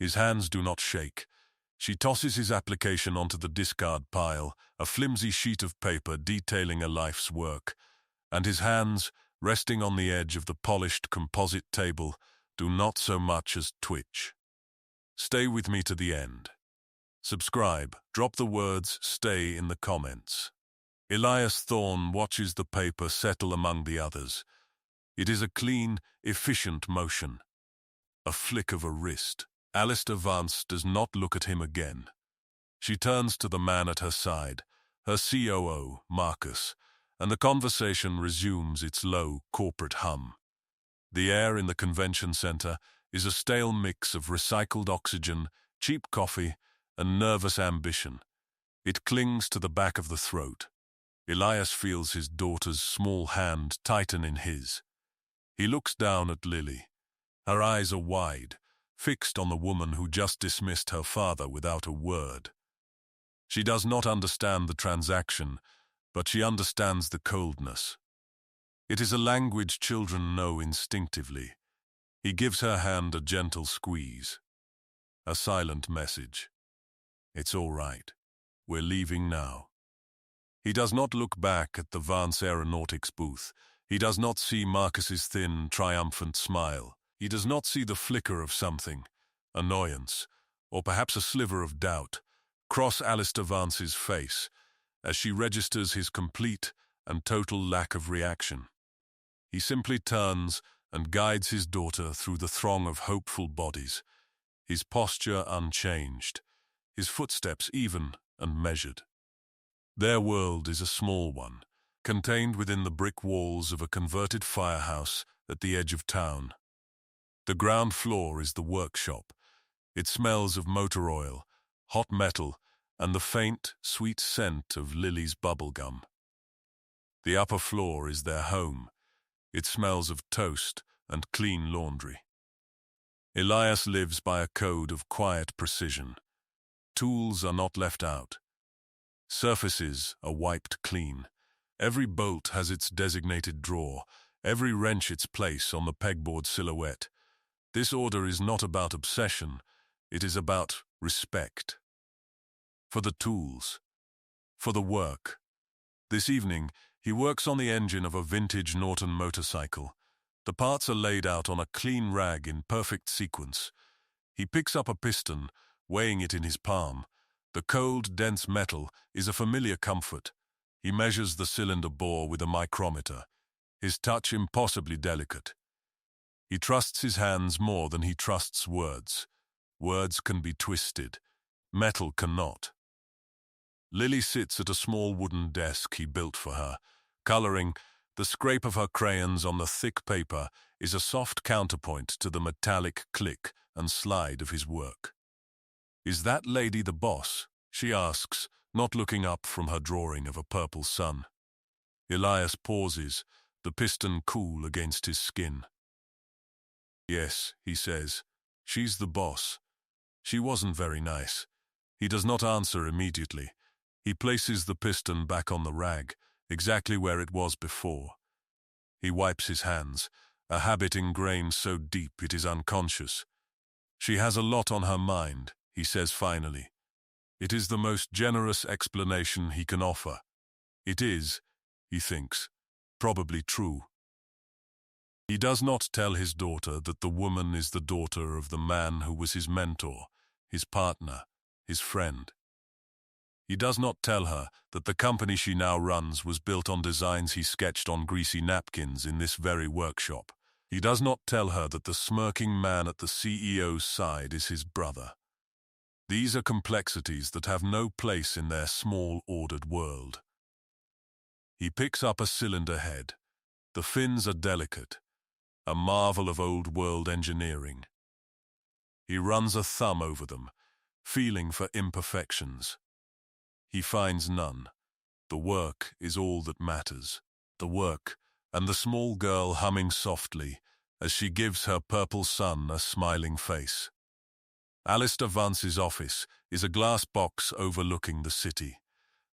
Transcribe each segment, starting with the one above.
His hands do not shake. She tosses his application onto the discard pile, a flimsy sheet of paper detailing a life's work, and his hands, resting on the edge of the polished composite table, do not so much as twitch. Stay with me to the end. Subscribe. Drop the words "stay" in the comments. Elias Thorne watches the paper settle among the others. It is a clean, efficient motion. A flick of a wrist. Alistair Vance does not look at him again. She turns to the man at her side, her COO, Marcus, and the conversation resumes its low, corporate hum. The air in the convention center is a stale mix of recycled oxygen, cheap coffee, and nervous ambition. It clings to the back of the throat. Elias feels his daughter's small hand tighten in his. He looks down at Lily. Her eyes are wide, fixed on the woman who just dismissed her father without a word. She does not understand the transaction, but she understands the coldness. It is a language children know instinctively. He gives her hand a gentle squeeze. A silent message. It's all right. We're leaving now. He does not look back at the Vance Aeronautics booth. He does not see Marcus's thin, triumphant smile. He does not see the flicker of something, annoyance, or perhaps a sliver of doubt, cross Alistair Vance's face as she registers his complete and total lack of reaction. He simply turns and guides his daughter through the throng of hopeful bodies, his posture unchanged, his footsteps even and measured. Their world is a small one, contained within the brick walls of a converted firehouse at the edge of town. The ground floor is the workshop. It smells of motor oil, hot metal, and the faint, sweet scent of Lily's bubblegum. The upper floor is their home. It smells of toast and clean laundry. Elias lives by a code of quiet precision. Tools are not left out. Surfaces are wiped clean. Every bolt has its designated drawer, every wrench its place on the pegboard silhouette. This order is not about obsession, it is about respect. For the tools. For the work. This evening, he works on the engine of a vintage Norton motorcycle. The parts are laid out on a clean rag in perfect sequence. He picks up a piston, weighing it in his palm. The cold, dense metal is a familiar comfort. He measures the cylinder bore with a micrometer, his touch impossibly delicate. He trusts his hands more than he trusts words. Words can be twisted. Metal cannot. Lily sits at a small wooden desk he built for her. Coloring, the scrape of her crayons on the thick paper is a soft counterpoint to the metallic click and slide of his work. "Is that lady the boss?" she asks, not looking up from her drawing of a purple sun. Elias pauses, the piston cool against his skin. "Yes," he says, "she's the boss. She wasn't very nice." He does not answer immediately. He places the piston back on the rag, exactly where it was before. He wipes his hands, a habit ingrained so deep it is unconscious. "She has a lot on her mind," he says finally. It is the most generous explanation he can offer. It is, he thinks, probably true. He does not tell his daughter that the woman is the daughter of the man who was his mentor, his partner, his friend. He does not tell her that the company she now runs was built on designs he sketched on greasy napkins in this very workshop. He does not tell her that the smirking man at the CEO's side is his brother. These are complexities that have no place in their small, ordered world. He picks up a cylinder head. The fins are delicate, a marvel of old-world engineering. He runs a thumb over them, feeling for imperfections. He finds none. The work is all that matters. The work, and the small girl humming softly as she gives her purple sun a smiling face. Alistair Vance's office is a glass box overlooking the city.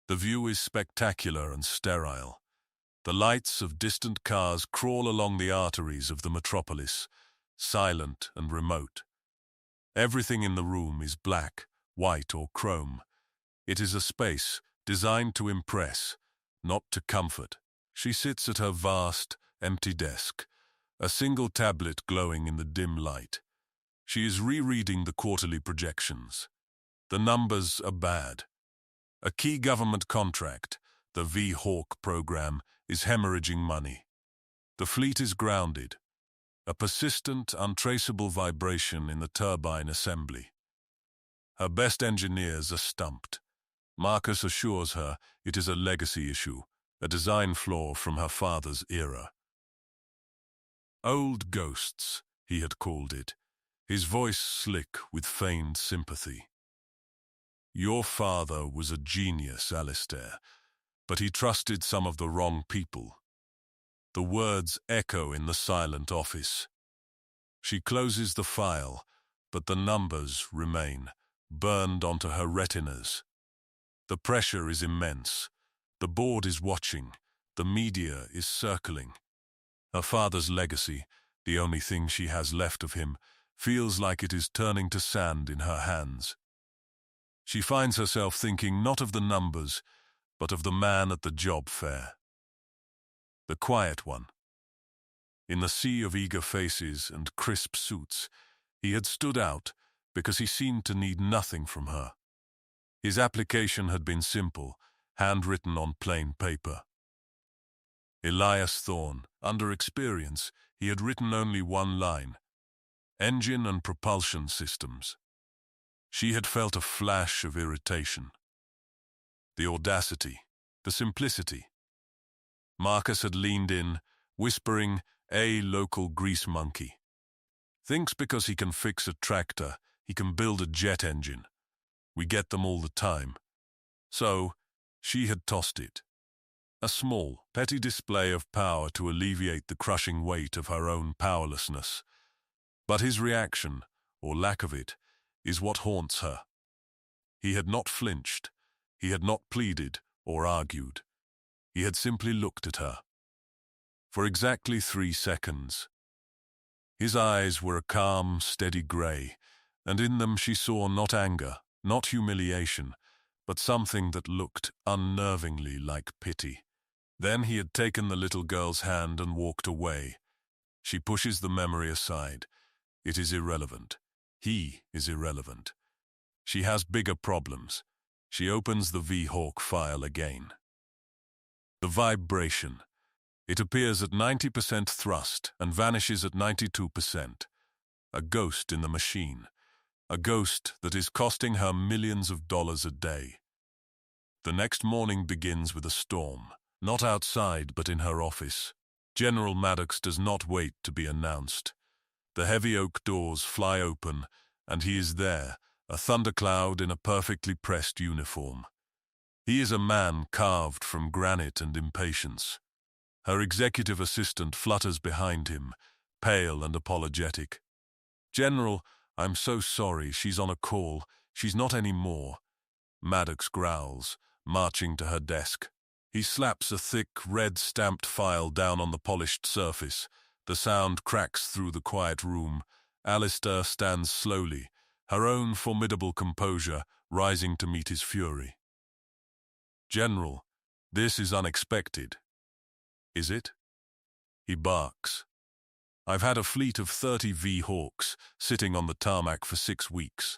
The view is spectacular and sterile. The lights of distant cars crawl along the arteries of the metropolis, silent and remote. Everything in the room is black, white, or chrome. It is a space designed to impress, not to comfort. She sits at her vast, empty desk, a single tablet glowing in the dim light. She is rereading the quarterly projections. The numbers are bad. A key government contract, the V-Hawk program, is hemorrhaging money. The fleet is grounded. A persistent, untraceable vibration in the turbine assembly. Her best engineers are stumped. Marcus assures her it is a legacy issue, a design flaw from her father's era. Old ghosts, he had called it, his voice slick with feigned sympathy. Your father was a genius, Alistair, but he trusted some of the wrong people. The words echo in the silent office. She closes the file, but the numbers remain, burned onto her retinas. The pressure is immense. The board is watching. The media is circling. Her father's legacy, the only thing she has left of him, feels like it is turning to sand in her hands. She finds herself thinking not of the numbers, but of the man at the job fair. The quiet one. In the sea of eager faces and crisp suits, he had stood out because he seemed to need nothing from her. His application had been simple, handwritten on plain paper. Elias Thorne, under experience, he had written only one line: engine and propulsion systems. She had felt a flash of irritation. The audacity, the simplicity. Marcus had leaned in, whispering, "A local grease monkey. Thinks because he can fix a tractor, he can build a jet engine. We get them all the time." So, she had tossed it. A small, petty display of power to alleviate the crushing weight of her own powerlessness. But his reaction, or lack of it, is what haunts her. He had not flinched. He had not pleaded or argued. He had simply looked at her. For exactly 3 seconds. His eyes were a calm, steady grey, and in them she saw not anger, not humiliation, but something that looked unnervingly like pity. Then he had taken the little girl's hand and walked away. She pushes the memory aside. It is irrelevant. He is irrelevant. She has bigger problems. She opens the V-Hawk file again. The vibration. It appears at 90% thrust and vanishes at 92%. A ghost in the machine. A ghost that is costing her millions of dollars a day. The next morning begins with a storm. Not outside, but in her office. General Maddox does not wait to be announced. The heavy oak doors fly open, and he is there, a thundercloud in a perfectly pressed uniform. He is a man carved from granite and impatience. Her executive assistant flutters behind him, pale and apologetic. "General, I'm so sorry, she's on a call. She's not anymore." Maddox growls, marching to her desk. He slaps a thick, red-stamped file down on the polished surface. The sound cracks through the quiet room. Alistair stands slowly, her own formidable composure rising to meet his fury. "General, this is unexpected." "Is it?" He barks. "I've had a fleet of 30 V-Hawks sitting on the tarmac for 6 weeks.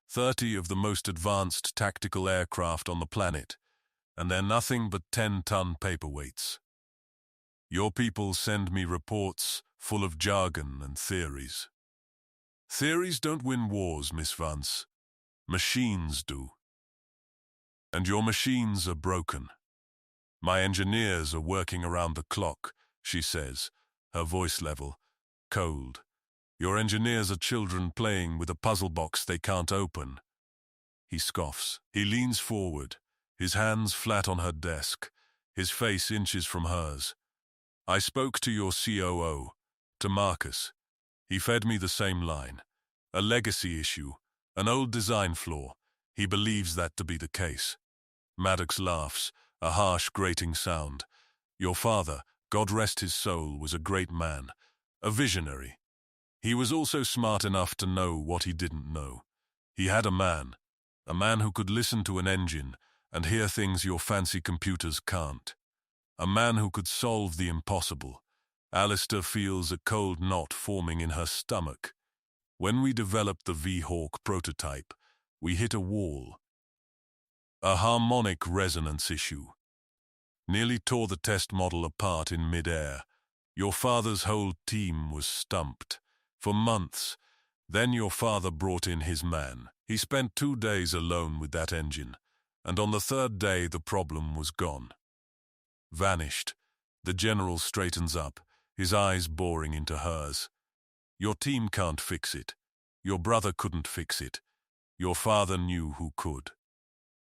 30 of the most advanced tactical aircraft on the planet. And they're nothing but 10-ton paperweights. Your people send me reports full of jargon and theories. Theories don't win wars, Miss Vance. Machines do. And your machines are broken. My engineers are working around the clock," she says, her voice level, cold. "Your engineers are children playing with a puzzle box they can't open." He scoffs. He leans forward, his hands flat on her desk, his face inches from hers. "I spoke to your COO, to Marcus. He fed me the same line. A legacy issue, an old design flaw. He believes that to be the case." Maddox laughs, a harsh, grating sound. "Your father, God rest his soul, was a great man, a visionary. He was also smart enough to know what he didn't know. He had a man who could listen to an engine and hear things your fancy computers can't. A man who could solve the impossible. Alistair feels a cold knot forming in her stomach. When we developed the V-Hawk prototype, we hit a wall. A harmonic resonance issue. Nearly tore the test model apart in mid-air. Your father's whole team was stumped. For months. Then your father brought in his man. He spent 2 days alone with that engine, and on the 3rd day the problem was gone. Vanished. The general straightens up, his eyes boring into hers. Your team can't fix it. Your brother couldn't fix it. Your father knew who could.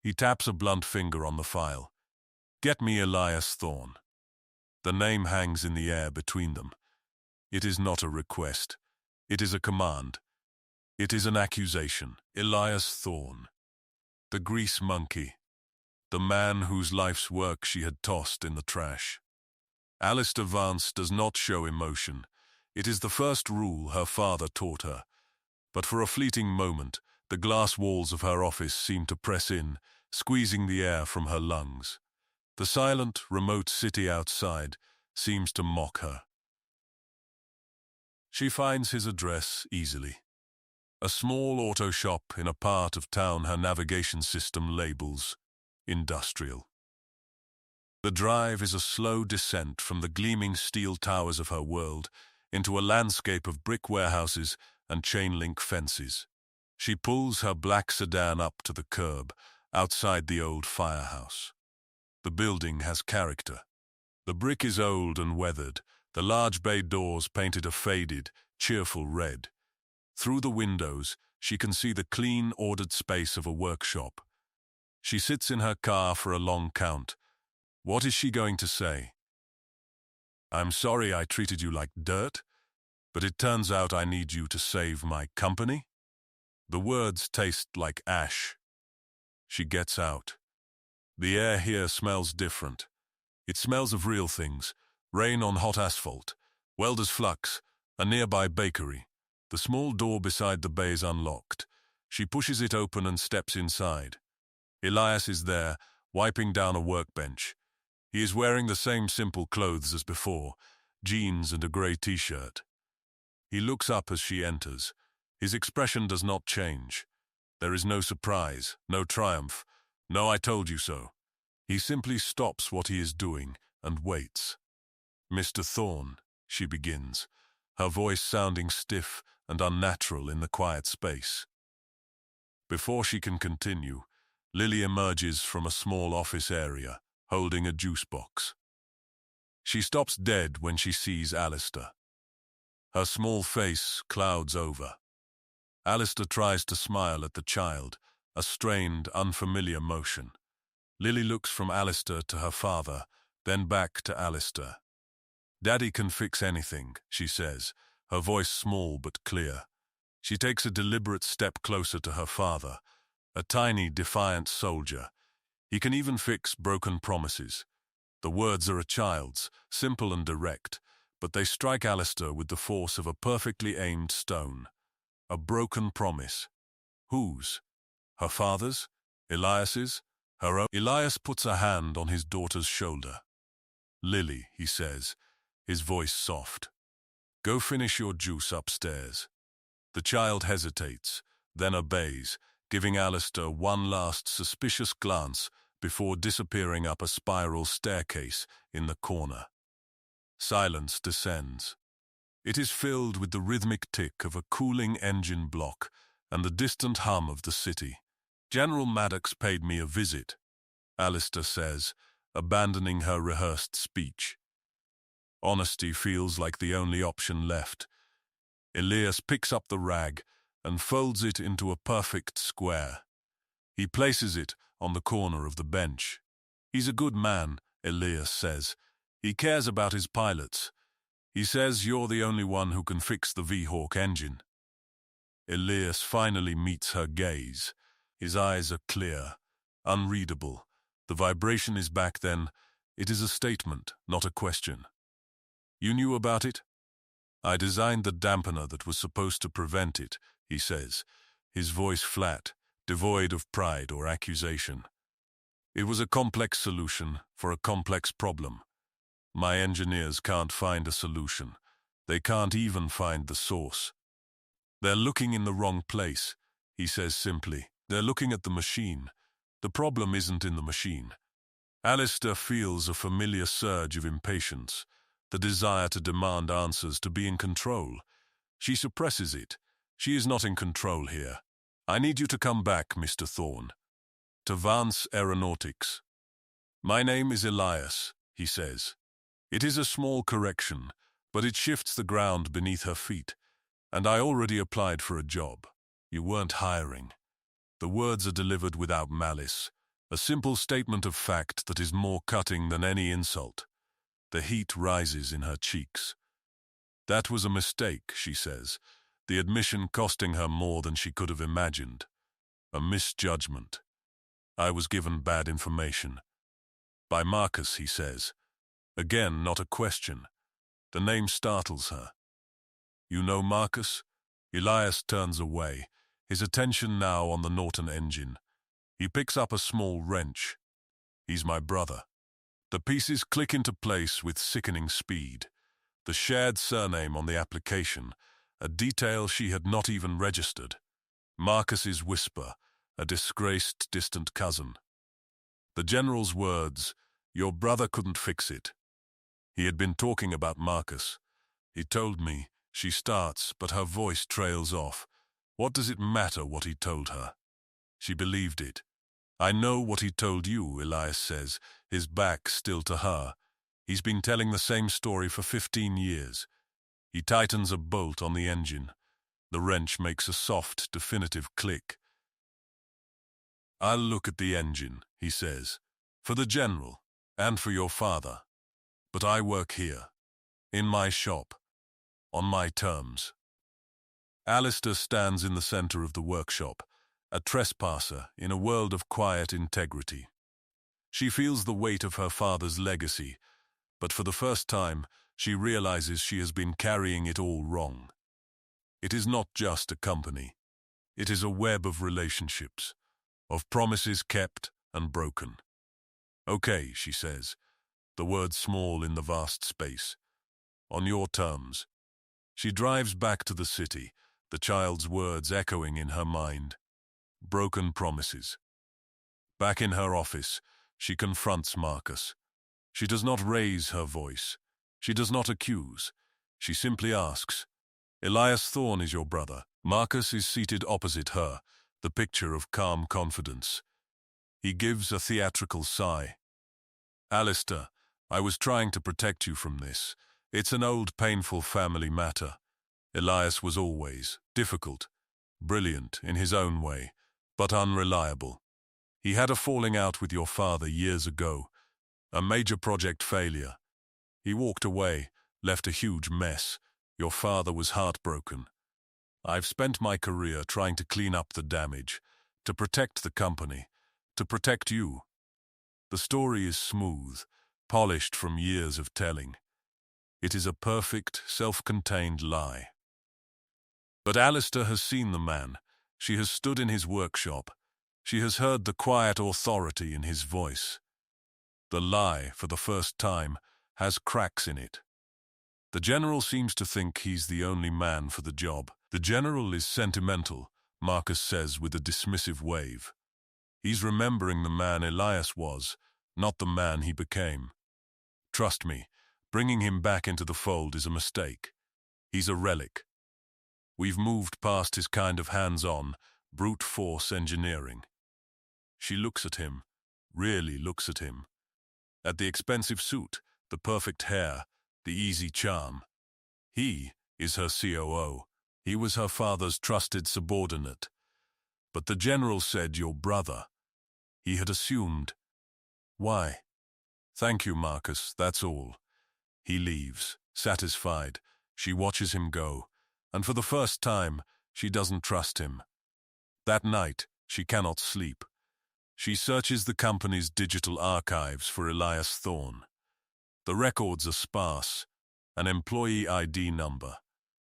He taps a blunt finger on the file. Get me Elias Thorne. The name hangs in the air between them. It is not a request. It is a command. It is an accusation. Elias Thorne. The grease monkey. The man whose life's work she had tossed in the trash. Alistair Vance does not show emotion. It is the first rule her father taught her. But for a fleeting moment, the glass walls of her office seem to press in, squeezing the air from her lungs. The silent, remote city outside seems to mock her. She finds his address easily. A small auto shop in a part of town her navigation system labels industrial. The drive is a slow descent from the gleaming steel towers of her world into a landscape of brick warehouses and chain-link fences. She pulls her black sedan up to the curb outside the old firehouse. The building has character. The brick is old and weathered, the large bay doors painted a faded, cheerful red. Through the windows, she can see the clean, ordered space of a workshop. She sits in her car for a long count. What is she going to say? I'm sorry I treated you like dirt, but it turns out I need you to save my company? The words taste like ash. She gets out. The air here smells different. It smells of real things. Rain on hot asphalt, welder's flux, a nearby bakery. The small door beside the bay is unlocked. She pushes it open and steps inside. Elias is there, wiping down a workbench. He is wearing the same simple clothes as before, jeans and a grey t-shirt. He looks up as she enters. His expression does not change. There is no surprise, no triumph, no I told you so. He simply stops what he is doing and waits. Mr. Thorne, she begins, her voice sounding stiff and unnatural in the quiet space. Before she can continue, Lily emerges from a small office area, holding a juice box. She stops dead when she sees Alistair. Her small face clouds over. Alistair tries to smile at the child, a strained, unfamiliar motion. Lily looks from Alistair to her father, then back to Alistair. Daddy can fix anything, she says, her voice small but clear. She takes a deliberate step closer to her father, a tiny, defiant soldier. He can even fix broken promises. The words are a child's, simple and direct, but they strike Alistair with the force of a perfectly aimed stone. A broken promise. Whose? Her father's? Elias's? Her own? Elias puts a hand on his daughter's shoulder. Lily, he says, his voice soft. Go finish your juice upstairs. The child hesitates, then obeys, giving Alistair one last suspicious glance before disappearing up a spiral staircase in the corner. Silence descends. It is filled with the rhythmic tick of a cooling engine block and the distant hum of the city. General Maddox paid me a visit, Alistair says, abandoning her rehearsed speech. Honesty feels like the only option left. Elias picks up the rag and folds it into a perfect square. He places it on the corner of the bench. He's a good man, Elias says. He cares about his pilots. He says you're the only one who can fix the V-Hawk engine. Elias finally meets her gaze. His eyes are clear, unreadable. The vibration is back then. It is a statement, not a question. You knew about it? I designed the dampener that was supposed to prevent it, he says, his voice flat, devoid of pride or accusation. It was a complex solution for a complex problem. My engineers can't find a solution. They can't even find the source. They're looking in the wrong place, he says simply. They're looking at the machine. The problem isn't in the machine. Alistair feels a familiar surge of impatience, the desire to demand answers, to be in control. She suppresses it. She is not in control here. I need you to come back, Mr. Thorne. To Vance Aeronautics. My name is Elias, he says. It is a small correction, but it shifts the ground beneath her feet. And I already applied for a job. You weren't hiring. The words are delivered without malice, a simple statement of fact that is more cutting than any insult. The heat rises in her cheeks. That was a mistake, she says, the admission costing her more than she could have imagined. A misjudgment. I was given bad information. By Marcus, he says. Again, not a question. The name startles her. You know Marcus? Elias turns away, his attention now on the Norton engine. He picks up a small wrench. He's my brother. The pieces click into place with sickening speed. The shared surname on the application, a detail she had not even registered. Marcus's whisper, a disgraced distant cousin. The general's words, your brother couldn't fix it. He had been talking about Marcus. He told me, she starts, but her voice trails off. What does it matter what he told her? She believed it. I know what he told you, Elias says, his back still to her. He's been telling the same story for 15 years. He tightens a bolt on the engine. The wrench makes a soft, definitive click. I'll look at the engine, he says, for the general, and for your father. But I work here, in my shop, on my terms. Alistair stands in the center of the workshop, a trespasser in a world of quiet integrity. She feels the weight of her father's legacy, but for the first time, she realizes she has been carrying it all wrong. It is not just a company. It is a web of relationships, of promises kept and broken. Okay, she says, the words small in the vast space. On your terms. She drives back to the city, the child's words echoing in her mind. Broken promises. Back in her office, she confronts Marcus. She does not raise her voice. She does not accuse. She simply asks, Elias Thorne is your brother. Marcus is seated opposite her, the picture of calm confidence. He gives a theatrical sigh. Alistair, I was trying to protect you from this. It's an old, painful family matter. Elias was always difficult, brilliant in his own way, but unreliable. He had a falling out with your father years ago, a major project failure. He walked away, left a huge mess. Your father was heartbroken. I've spent my career trying to clean up the damage, to protect the company, to protect you. The story is smooth, polished from years of telling. It is a perfect, self-contained lie. But Alistair has seen the man. She has stood in his workshop. She has heard the quiet authority in his voice. The lie, for the first time, has cracks in it. The general seems to think he's the only man for the job. The general is sentimental, Marcus says with a dismissive wave. He's remembering the man Elias was, not the man he became. Trust me, bringing him back into the fold is a mistake. He's a relic. We've moved past his kind of hands-on, brute force engineering. She looks at him, really looks at him. At the expensive suit, the perfect hair, the easy charm. He is her COO. He was her father's trusted subordinate. But the general said your brother. He had assumed. Why? Thank you, Marcus, that's all. He leaves, satisfied. She watches him go, and for the first time, she doesn't trust him. That night, she cannot sleep. She searches the company's digital archives for Elias Thorne. The records are sparse. An employee ID number,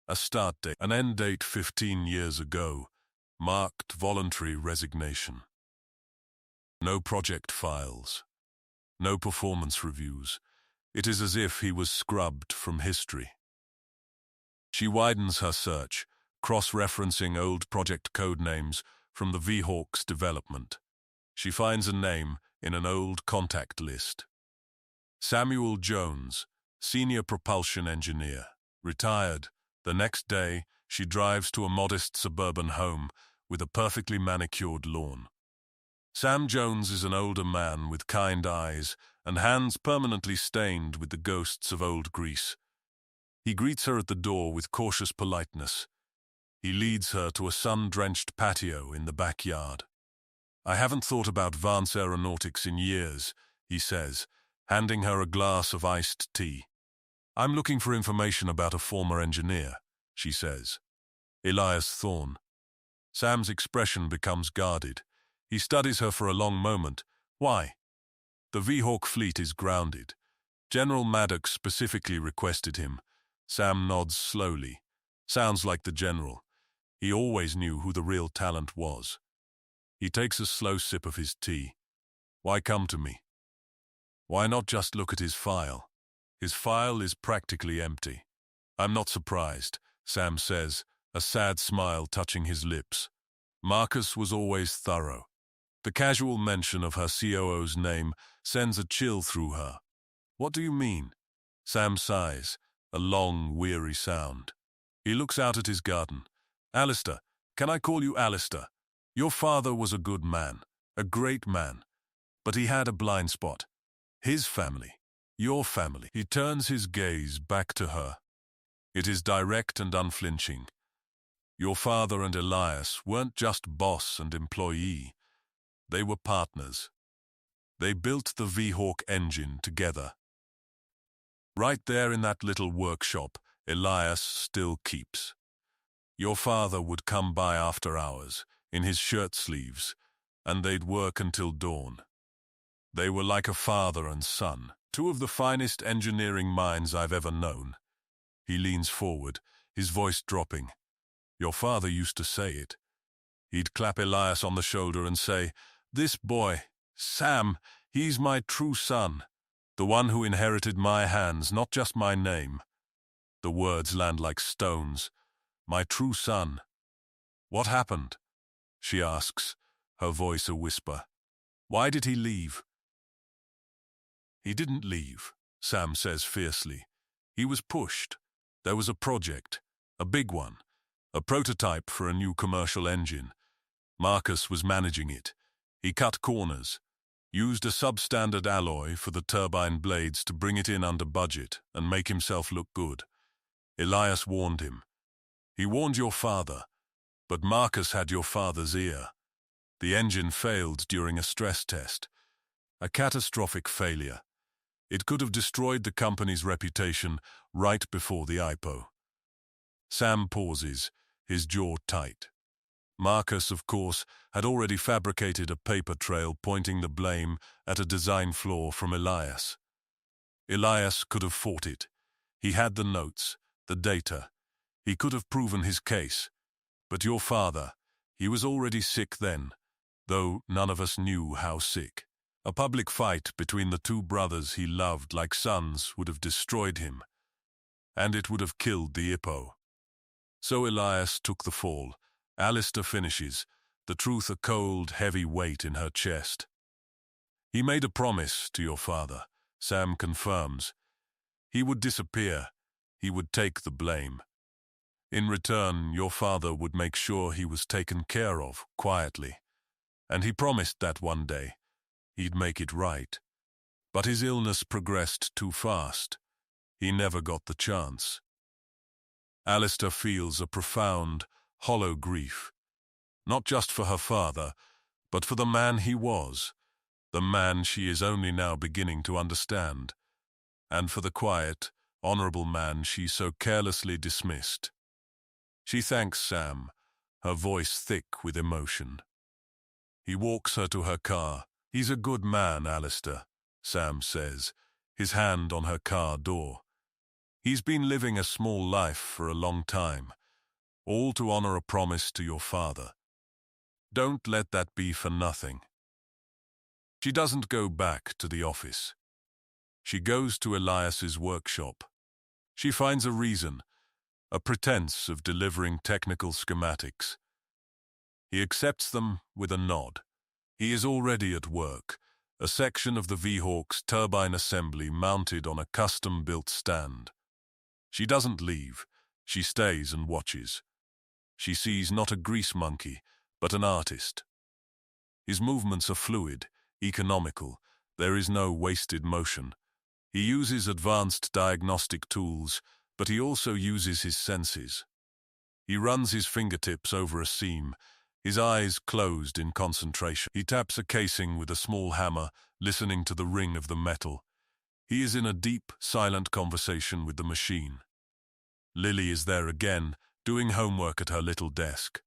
A start date, an end date 15 years ago, marked voluntary resignation. No project files, no performance reviews. It is as if he was scrubbed from history. She widens her search, cross-referencing old project code names from the V-Hawk's development. She finds a name in an old contact list. Samuel Jones, senior propulsion engineer, retired. The next day, she drives to a modest suburban home with a perfectly manicured lawn. Sam Jones is an older man with kind eyes and hands permanently stained with the ghosts of old Greece. He greets her at the door with cautious politeness. He leads her to a sun-drenched patio in the backyard. "I haven't thought about Vance Aeronautics in years," he says, handing her a glass of iced tea. "I'm looking for information about a former engineer," she says. "Elias Thorne." Sam's expression becomes guarded. He studies her for a long moment. "Why?" "The V-Hawk fleet is grounded. General Maddox specifically requested him." Sam nods slowly. Sounds like the general. He always knew who the real talent was. He takes a slow sip of his tea. "Why come to me? Why not just look at his file?" "His file is practically empty." "I'm not surprised," Sam says, a sad smile touching his lips. Marcus was always thorough. The casual mention of her COO's name sends a chill through her. "What do you mean?" Sam sighs, a long, weary sound. He looks out at his garden. "Alistair, can I call you Alistair? Your father was a good man, a great man, but he had a blind spot. His family, your family." He turns his gaze back to her. It is direct and unflinching. Your father and Elias weren't just boss and employee. They were partners. They built the V-Hawk engine together. Right there in that little workshop, Elias still keeps. Your father would come by after hours, in his shirt sleeves, and they'd work until dawn. They were like a father and son, two of the finest engineering minds I've ever known. He leans forward, his voice dropping. Your father used to say it. He'd clap Elias on the shoulder and say, "This boy, Sam, he's my true son, the one who inherited my hands, not just my name." The words land like stones. "My true son." "What happened?" she asks, her voice a whisper. "Why did he leave?" "He didn't leave," Sam says fiercely. "He was pushed. There was a project, a big one, a prototype for a new commercial engine. Marcus was managing it. He cut corners, used a substandard alloy for the turbine blades to bring it in under budget and make himself look good. Elias warned him. He warned your father, but Marcus had your father's ear. The engine failed during a stress test. A catastrophic failure. It could have destroyed the company's reputation right before the IPO." Sam pauses, his jaw tight. Marcus, of course, had already fabricated a paper trail pointing the blame at a design flaw from Elias. Elias could have fought it. He had the notes, the data. He could have proven his case. But your father, he was already sick then, though none of us knew how sick. A public fight between the two brothers he loved like sons would have destroyed him, and it would have killed the IPO. So Elias took the fall. Alistair finishes, the truth a cold, heavy weight in her chest. "He made a promise to your father," Sam confirms. "He would disappear. He would take the blame. In return, your father would make sure he was taken care of, quietly. And he promised that one day he'd make it right. But his illness progressed too fast. He never got the chance." Alistair feels a profound, hollow grief. Not just for her father, but for the man he was, the man she is only now beginning to understand, and for the quiet, honorable man she so carelessly dismissed. She thanks Sam, her voice thick with emotion. He walks her to her car. "He's a good man, Alistair," Sam says, his hand on her car door. He's been living a small life for a long time, all to honor a promise to your father. Don't let that be for nothing. She doesn't go back to the office. She goes to Elias's workshop. She finds a reason, a pretense of delivering technical schematics. He accepts them with a nod. He is already at work, a section of the V-Hawk's turbine assembly mounted on a custom-built stand. She doesn't leave. She stays and watches. She sees not a grease monkey, but an artist. His movements are fluid, economical. There is no wasted motion. He uses advanced diagnostic tools, but he also uses his senses. He runs his fingertips over a seam, his eyes closed in concentration. He taps a casing with a small hammer, listening to the ring of the metal. He is in a deep, silent conversation with the machine. Lily is there again, doing homework at her little desk.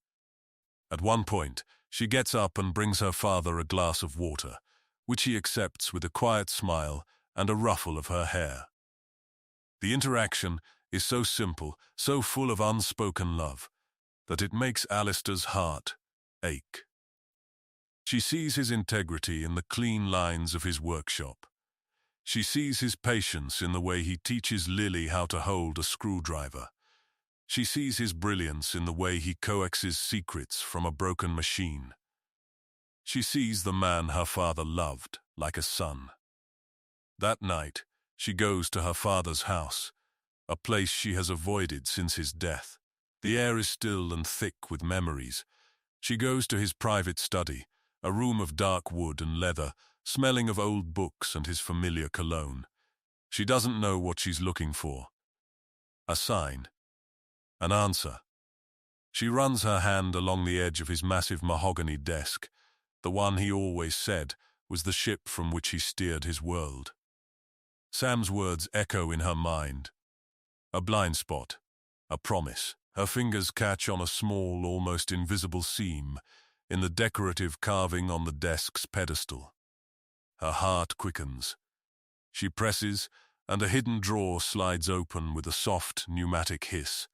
At one point, she gets up and brings her father a glass of water, which he accepts with a quiet smile and a ruffle of her hair. The interaction is so simple, so full of unspoken love, that it makes Alistair's heart ache. She sees his integrity in the clean lines of his workshop. She sees his patience in the way he teaches Lily how to hold a screwdriver. She sees his brilliance in the way he coaxes secrets from a broken machine. She sees the man her father loved like a son. That night, she goes to her father's house, a place she has avoided since his death. The air is still and thick with memories. She goes to his private study, a room of dark wood and leather, smelling of old books and his familiar cologne. She doesn't know what she's looking for. A sign. An answer. She runs her hand along the edge of his massive mahogany desk, the one he always said was the ship from which he steered his world. Sam's words echo in her mind. A blind spot. A promise. Her fingers catch on a small, almost invisible seam in the decorative carving on the desk's pedestal. Her heart quickens. She presses, and a hidden drawer slides open with a soft, pneumatic hiss.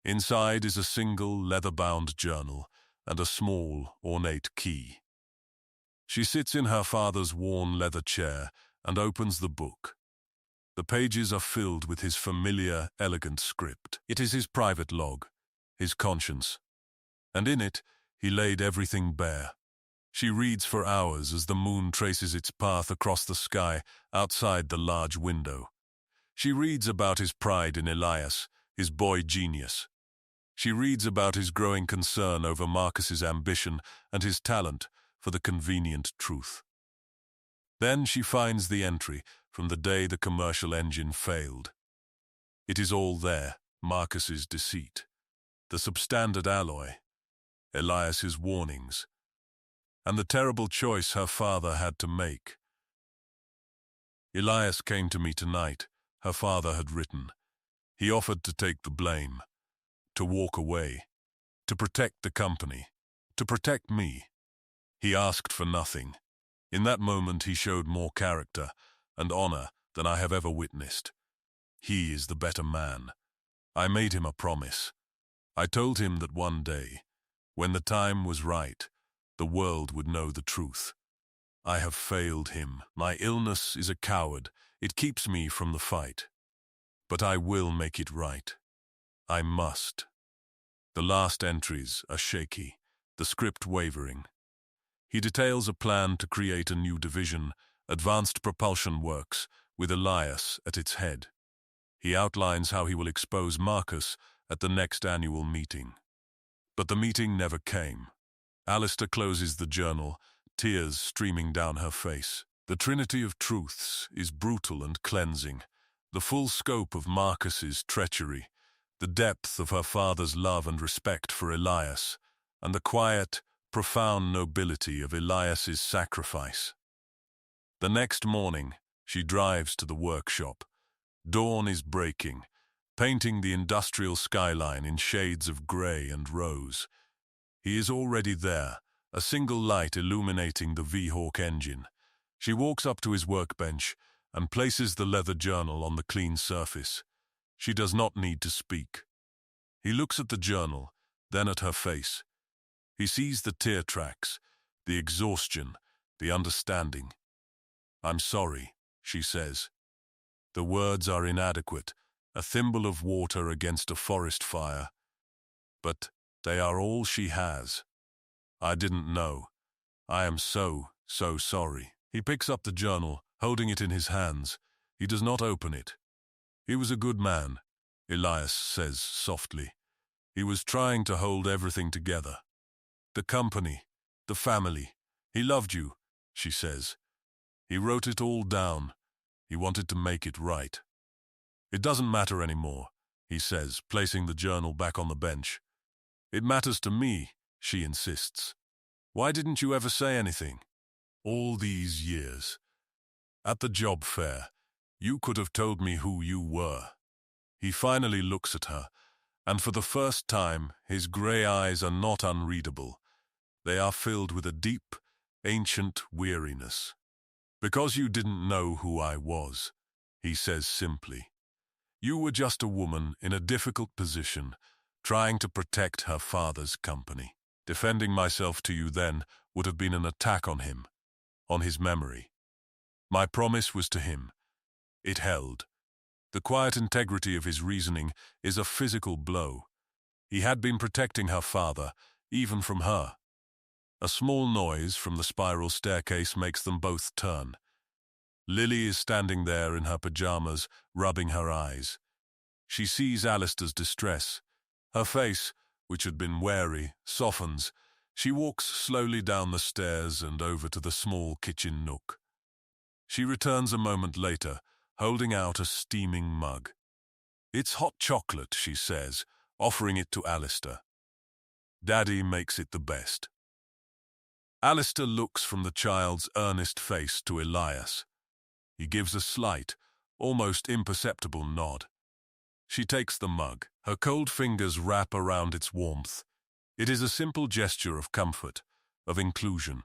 Inside is a single, leather-bound journal and a small, ornate key. She sits in her father's worn leather chair and opens the book. The pages are filled with his familiar, elegant script. It is his private log, his conscience. And in it, he laid everything bare. She reads for hours as the moon traces its path across the sky outside the large window. She reads about his pride in Elias, his boy genius. She reads about his growing concern over Marcus's ambition and his talent for the convenient truth. Then she finds the entry from the day the commercial engine failed. It is all there, Marcus's deceit, the substandard alloy, Elias's warnings, and the terrible choice her father had to make. Elias came to me tonight, her father had written. He offered to take the blame, to walk away, to protect the company, to protect me. He asked for nothing. In that moment he showed more character and honor than I have ever witnessed. He is the better man. I made him a promise. I told him that one day, when the time was right, the world would know the truth. I have failed him. My illness is a coward. It keeps me from the fight. But I will make it right. I must. The last entries are shaky, the script wavering. He details a plan to create a new division, Advanced Propulsion Works, with Elias at its head. He outlines how he will expose Marcus at the next annual meeting. But the meeting never came. Alistair closes the journal, tears streaming down her face. The Trinity of Truths is brutal and cleansing. The full scope of Marcus's treachery, the depth of her father's love and respect for Elias, and the quiet, profound nobility of Elias's sacrifice. The next morning, she drives to the workshop. Dawn is breaking, painting the industrial skyline in shades of grey and rose. He is already there, a single light illuminating the V-Hawk engine. She walks up to his workbench and places the leather journal on the clean surface. She does not need to speak. He looks at the journal, then at her face. He sees the tear tracks, the exhaustion, the understanding. "I'm sorry," she says. The words are inadequate, a thimble of water against a forest fire. But they are all she has. "I didn't know. I am so sorry." He picks up the journal, holding it in his hands. He does not open it. "He was a good man," Elias says softly. "He was trying to hold everything together. The company, the family. He loved you," she says. "He wrote it all down. He wanted to make it right." "It doesn't matter anymore," he says, placing the journal back on the bench. "It matters to me," she insists. "Why didn't you ever say anything? All these years. At the job fair, you could have told me who you were." He finally looks at her, and for the first time, his grey eyes are not unreadable. They are filled with a deep, ancient weariness. "Because you didn't know who I was," he says simply. "You were just a woman in a difficult position, trying to protect her father's company. Defending myself to you then would have been an attack on him, on his memory. My promise was to him. It held. The quiet integrity of his reasoning is a physical blow. He had been protecting her father, even from her." A small noise from the spiral staircase makes them both turn. Lily is standing there in her pajamas, rubbing her eyes. She sees Alistair's distress. Her face, which had been wary, softens. She walks slowly down the stairs and over to the small kitchen nook. She returns a moment later, holding out a steaming mug. "It's hot chocolate," she says, offering it to Alistair. "Daddy makes it the best." Alistair looks from the child's earnest face to Elias. He gives a slight, almost imperceptible nod. She takes the mug. Her cold fingers wrap around its warmth. It is a simple gesture of comfort, of inclusion,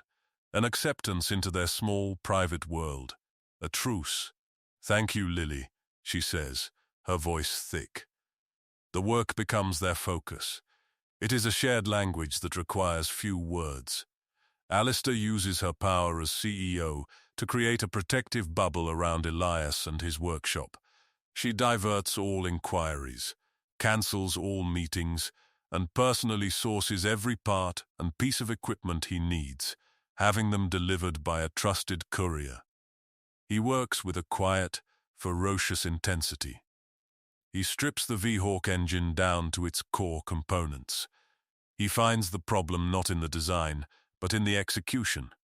an acceptance into their small, private world. A truce. "Thank you, Lily," she says, her voice thick. The work becomes their focus. It is a shared language that requires few words. Alistair uses her power as CEO to create a protective bubble around Elias and his workshop. She diverts all inquiries, cancels all meetings, and personally sources every part and piece of equipment he needs, having them delivered by a trusted courier. He works with a quiet, ferocious intensity. He strips the V-Hawk engine down to its core components. He finds the problem not in the design, but in the execution.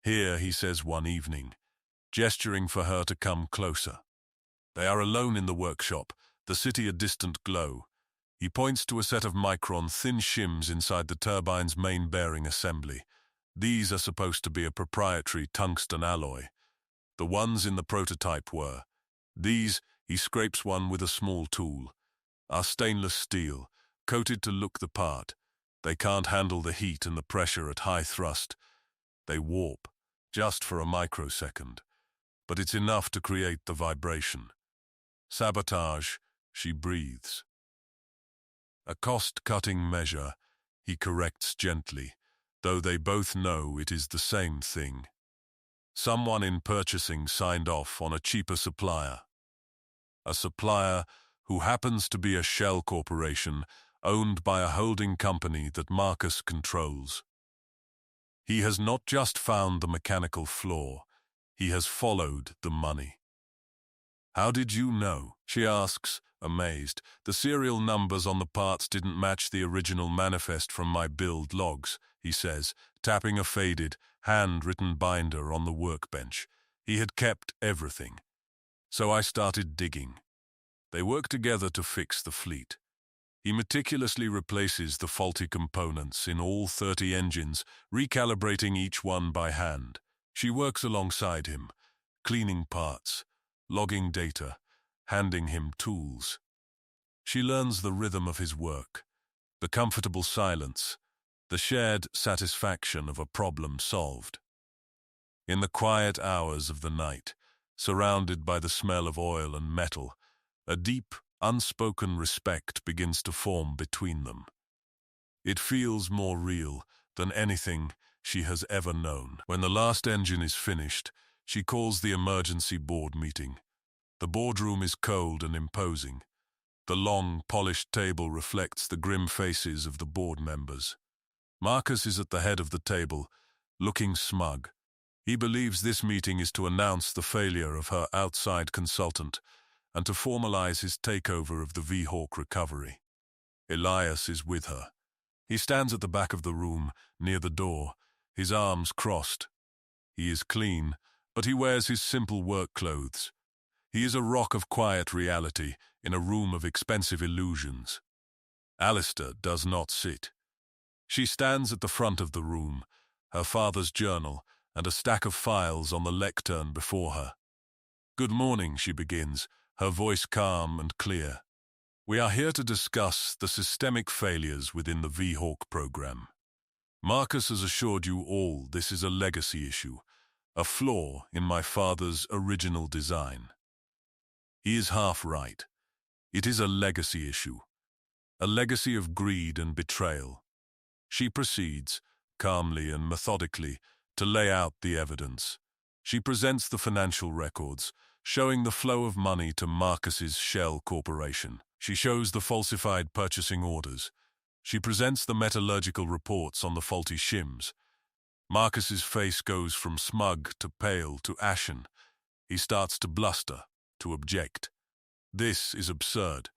"Here," he says one evening, gesturing for her to come closer. They are alone in the workshop, the city a distant glow. He points to a set of micron thin shims inside the turbine's main bearing assembly. These are supposed to be a proprietary tungsten alloy. The ones in the prototype were. These, he scrapes one with a small tool, are stainless steel, coated to look the part. They can't handle the heat and the pressure at high thrust. They warp, just for a microsecond. But it's enough to create the vibration. "Sabotage," she breathes. "A cost-cutting measure," he corrects gently, though they both know it is the same thing. Someone in purchasing signed off on a cheaper supplier. A supplier who happens to be a shell corporation owned by a holding company that Marcus controls. He has not just found the mechanical flaw, he has followed the money. "How did you know?" she asks, amazed. "The serial numbers on the parts didn't match the original manifest from my build logs," he says, tapping a faded, hand-written binder on the workbench. He had kept everything. "So I started digging." They work together to fix the fleet. He meticulously replaces the faulty components in all 30 engines, recalibrating each one by hand. She works alongside him, cleaning parts, logging data, handing him tools. She learns the rhythm of his work, the comfortable silence, the shared satisfaction of a problem solved. In the quiet hours of the night, surrounded by the smell of oil and metal, a deep, unspoken respect begins to form between them. It feels more real than anything she has ever known. When the last engine is finished, she calls the emergency board meeting. The boardroom is cold and imposing. The long, polished table reflects the grim faces of the board members. Marcus is at the head of the table, looking smug. He believes this meeting is to announce the failure of her outside consultant and to formalize his takeover of the V-Hawk recovery. Elias is with her. He stands at the back of the room, near the door, his arms crossed. He is clean, but he wears his simple work clothes. He is a rock of quiet reality in a room of expensive illusions. Alistair does not sit. She stands at the front of the room, her father's journal and a stack of files on the lectern before her. "Good morning," she begins, her voice calm and clear. "We are here to discuss the systemic failures within the V-Hawk program. Marcus has assured you all this is a legacy issue, a flaw in my father's original design. He is half right. It is a legacy issue, a legacy of greed and betrayal." She proceeds, calmly and methodically, to lay out the evidence. She presents the financial records, showing the flow of money to Marcus's shell corporation. She shows the falsified purchasing orders. She presents the metallurgical reports on the faulty shims. Marcus's face goes from smug to pale to ashen. He starts to bluster, to object. "This is absurd.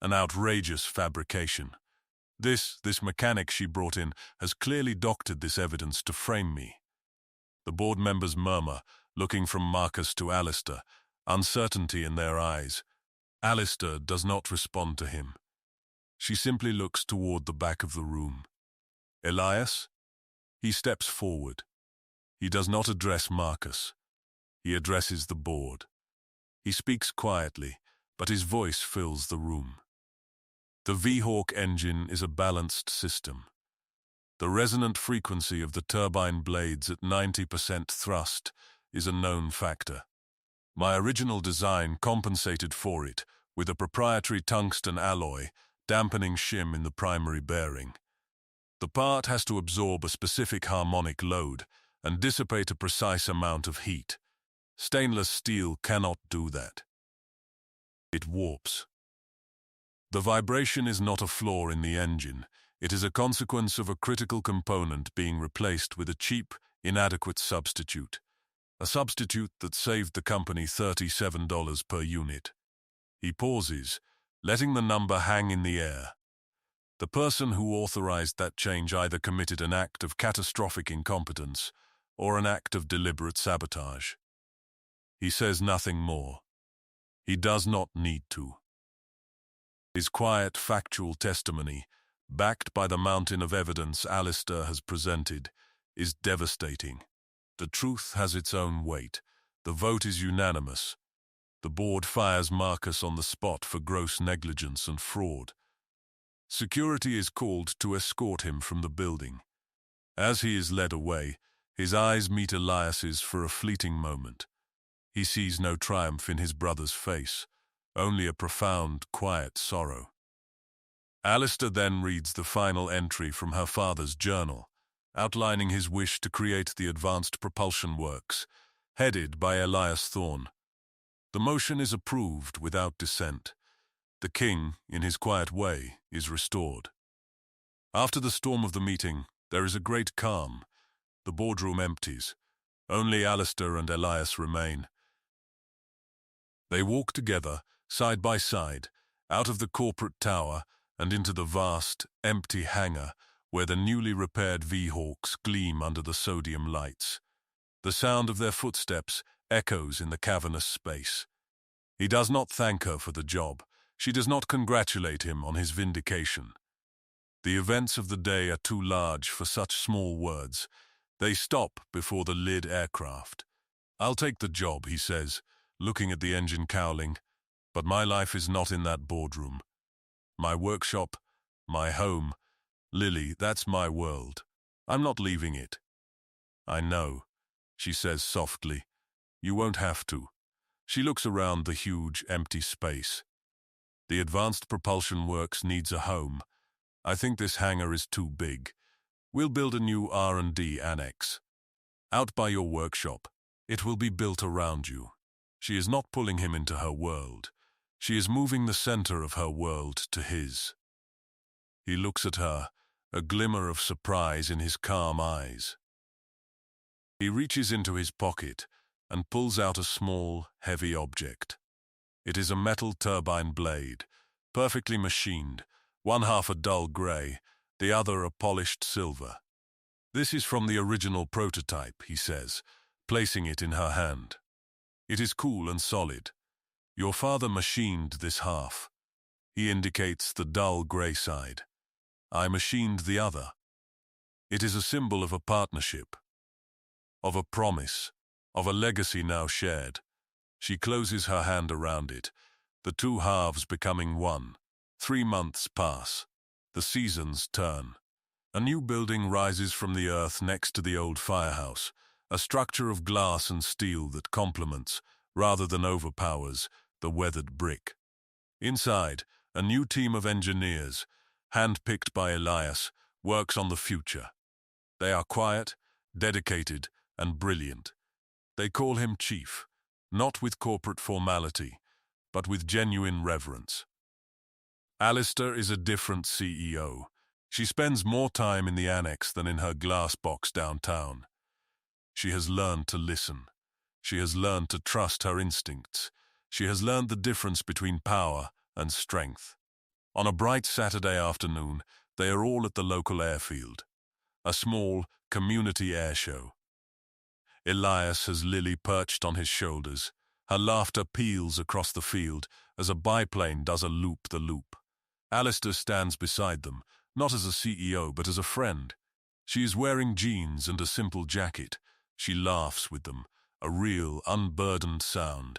An outrageous fabrication. This mechanic she brought in has clearly doctored this evidence to frame me." The board members murmur, looking from Marcus to Alistair, uncertainty in their eyes. Alistair does not respond to him. She simply looks toward the back of the room. "Elias?" He steps forward. He does not address Marcus. He addresses the board. He speaks quietly, but his voice fills the room. The V-Hawk engine is a balanced system. The resonant frequency of the turbine blades at 90% thrust is a known factor. My original design compensated for it with a proprietary tungsten alloy, dampening shim in the primary bearing. The part has to absorb a specific harmonic load and dissipate a precise amount of heat. Stainless steel cannot do that. It warps. The vibration is not a flaw in the engine. It is a consequence of a critical component being replaced with a cheap, inadequate substitute. A substitute that saved the company $37 per unit. He pauses, letting the number hang in the air. The person who authorized that change either committed an act of catastrophic incompetence or an act of deliberate sabotage. He says nothing more. He does not need to. His quiet, factual testimony, backed by the mountain of evidence Alistair has presented, is devastating. The truth has its own weight. The vote is unanimous. The board fires Marcus on the spot for gross negligence and fraud. Security is called to escort him from the building. As he is led away, his eyes meet Elias's for a fleeting moment. He sees no triumph in his brother's face, only a profound, quiet sorrow. Alistair then reads the final entry from her father's journal, outlining his wish to create the Advanced Propulsion Works, headed by Elias Thorne. The motion is approved without dissent. The king, in his quiet way, is restored. After the storm of the meeting, there is a great calm. The boardroom empties. Only Alistair and Elias remain. They walk together, side by side, out of the corporate tower and into the vast, empty hangar where the newly repaired V-Hawks gleam under the sodium lights. The sound of their footsteps echoes in the cavernous space. He does not thank her for the job. She does not congratulate him on his vindication. The events of the day are too large for such small words. They stop before the lid aircraft. "I'll take the job," he says, looking at the engine cowling. "But my life is not in that boardroom. My workshop, my home, Lily, that's my world. I'm not leaving it." "I know," she says softly. "You won't have to." She looks around the huge, empty space. The advanced propulsion works needs a home. I think this hangar is too big. We'll build a new R&D annex. Out by your workshop. It will be built around you. She is not pulling him into her world. She is moving the center of her world to his. He looks at her, a glimmer of surprise in his calm eyes. He reaches into his pocket and pulls out a small, heavy object. It is a metal turbine blade, perfectly machined, one half a dull grey, the other a polished silver. This is from the original prototype, he says, placing it in her hand. It is cool and solid. Your father machined this half. He indicates the dull grey side. I machined the other. It is a symbol of a partnership, of a promise, of a legacy now shared. She closes her hand around it, the two halves becoming one. 3 months pass. The seasons turn. A new building rises from the earth next to the old firehouse, a structure of glass and steel that complements, rather than overpowers, the weathered brick. Inside, a new team of engineers, hand-picked by Elias, works on the future. They are quiet, dedicated, and brilliant. They call him Chief, not with corporate formality, but with genuine reverence. Alistair is a different CEO. She spends more time in the annex than in her glass box downtown. She has learned to listen. She has learned to trust her instincts. She has learned the difference between power and strength. On a bright Saturday afternoon, they are all at the local airfield, a small community air show. Elias has Lily perched on his shoulders. Her laughter peals across the field as a biplane does a loop-the-loop. Alistair stands beside them, not as a CEO but as a friend. She is wearing jeans and a simple jacket. She laughs with them, a real, unburdened sound.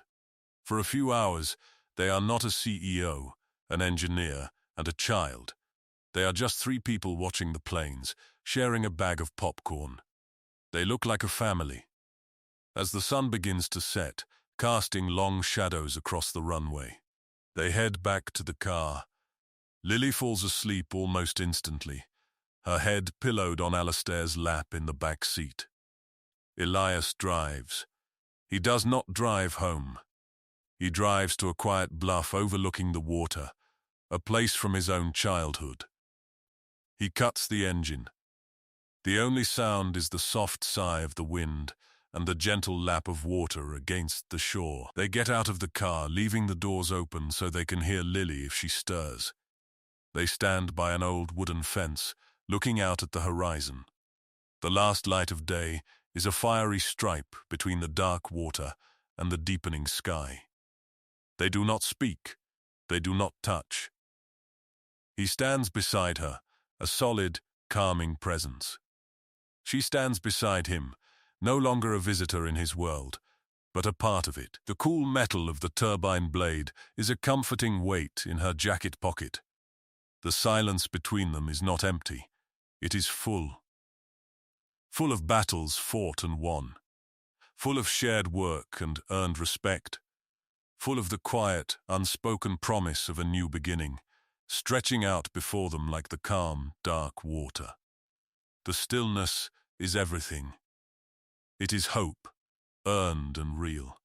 For a few hours, they are not a CEO, an engineer, and a child. They are just 3 people watching the planes, sharing a bag of popcorn. They look like a family. As the sun begins to set, casting long shadows across the runway, they head back to the car. Lily falls asleep almost instantly, her head pillowed on Alistair's lap in the back seat. Elias drives. He does not drive home. He drives to a quiet bluff overlooking the water, a place from his own childhood. He cuts the engine. The only sound is the soft sigh of the wind and the gentle lap of water against the shore. They get out of the car, leaving the doors open so they can hear Lily if she stirs. They stand by an old wooden fence, looking out at the horizon. The last light of day is a fiery stripe between the dark water and the deepening sky. They do not speak. They do not touch. He stands beside her, a solid, calming presence. She stands beside him, no longer a visitor in his world, but a part of it. The cool metal of the turbine blade is a comforting weight in her jacket pocket. The silence between them is not empty. It is full. Full of battles fought and won. Full of shared work and earned respect. Full of the quiet, unspoken promise of a new beginning, stretching out before them like the calm, dark water. The stillness is everything. It is hope, earned and real.